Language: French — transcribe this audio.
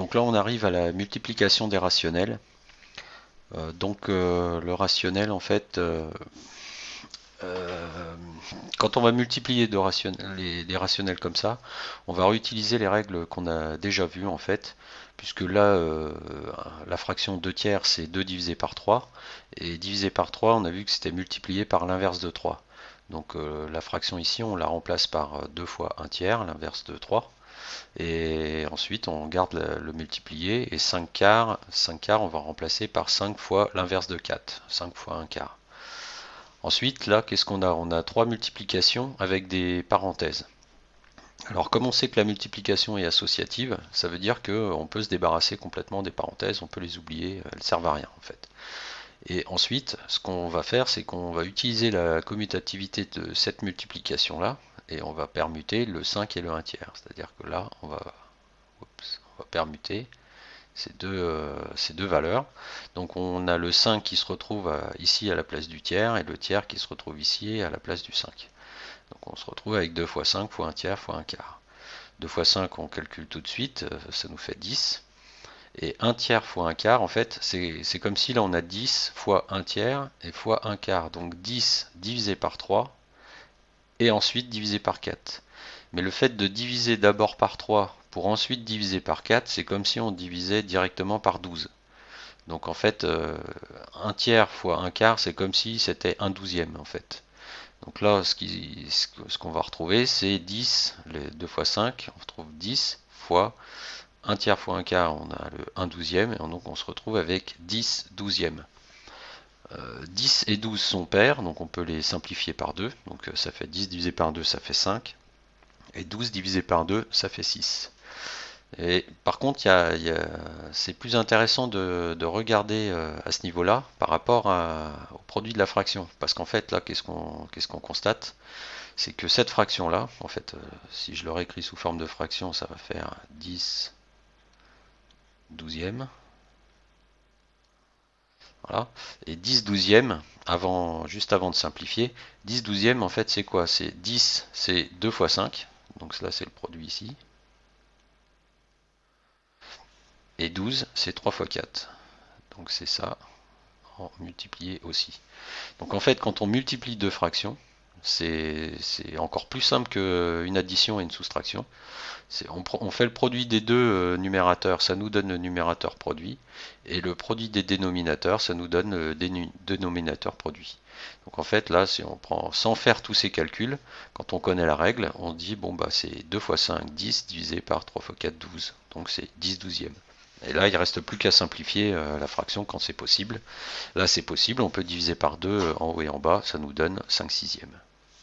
Donc là on arrive à la multiplication des rationnels. Le rationnel en fait, euh, quand on va multiplier des rationnels comme ça, on va réutiliser les règles qu'on a déjà vues en fait, puisque là la fraction 2 tiers c'est 2 divisé par 3, et divisé par 3 on a vu que c'était multiplié par l'inverse de 3. Donc la fraction ici on la remplace par 2 fois 1 tiers, l'inverse de 3. Et ensuite, on garde le multiplié. Et 5 quarts, on va remplacer par 5 fois l'inverse de 4. 5 fois un quart. Ensuite, là, qu'est-ce qu'on a? On a 3 multiplications avec des parenthèses. Alors, comme on sait que la multiplication est associative, ça veut dire qu'on peut se débarrasser complètement des parenthèses, on peut les oublier, elles ne servent à rien en fait. Et ensuite, ce qu'on va faire, c'est qu'on va utiliser la commutativité de cette multiplication-là, et on va permuter le 5 et le 1 tiers. C'est-à-dire que là, on va permuter ces deux valeurs. Donc on a le 5 qui se retrouve ici à la place du tiers, et le tiers qui se retrouve ici à la place du 5. Donc on se retrouve avec 2 fois 5 fois 1 tiers fois 1 quart. 2 fois 5 on calcule tout de suite, ça nous fait 10. Et 1 tiers fois 1 quart, en fait, c'est comme si là on a 10 fois 1 tiers et fois 1 quart. Donc 10 divisé par 3 et ensuite divisé par 4. Mais le fait de diviser d'abord par 3 pour ensuite diviser par 4, c'est comme si on divisait directement par 12. Donc en fait, 1 tiers fois 1 quart, c'est comme si c'était 1 douzième en fait. Donc là, ce qu'on va retrouver, c'est 10, les 2 fois 5, on retrouve 10 fois 1 tiers fois 1 quart, on a le 1 douzième, et donc on se retrouve avec 10 douzièmes. 10 et 12 sont pairs, donc on peut les simplifier par 2, donc ça fait 10 divisé par 2, ça fait 5, et 12 divisé par 2, ça fait 6. Et par contre, c'est plus intéressant de regarder à ce niveau-là par rapport au produit de la fraction. Parce qu'en fait, là, qu'est-ce qu'on constate? C'est que cette fraction-là, en fait, si je le réécris sous forme de fraction, ça va faire 10 douzièmes. Voilà. Et 10 douzièmes, juste avant de simplifier, 10 douzièmes, en fait, c'est quoi? C'est 10, c'est 2 fois 5. Donc là, c'est le produit ici. Et 12, c'est 3 fois 4. Donc c'est ça, en multiplié aussi. Donc en fait, quand on multiplie deux fractions, c'est encore plus simple qu'une addition et une soustraction. On fait le produit des deux numérateurs, ça nous donne le numérateur produit, et le produit des dénominateurs, ça nous donne le dénominateur produit. Donc en fait, là, si on prend sans faire tous ces calculs, quand on connaît la règle, on dit bon bah c'est 2 fois 5, 10 divisé par 3 fois 4, 12. Donc c'est 10 douzièmes. Et là, il ne reste plus qu'à simplifier la fraction quand c'est possible. Là, c'est possible, on peut diviser par 2 en haut et en bas, ça nous donne 5 sixièmes.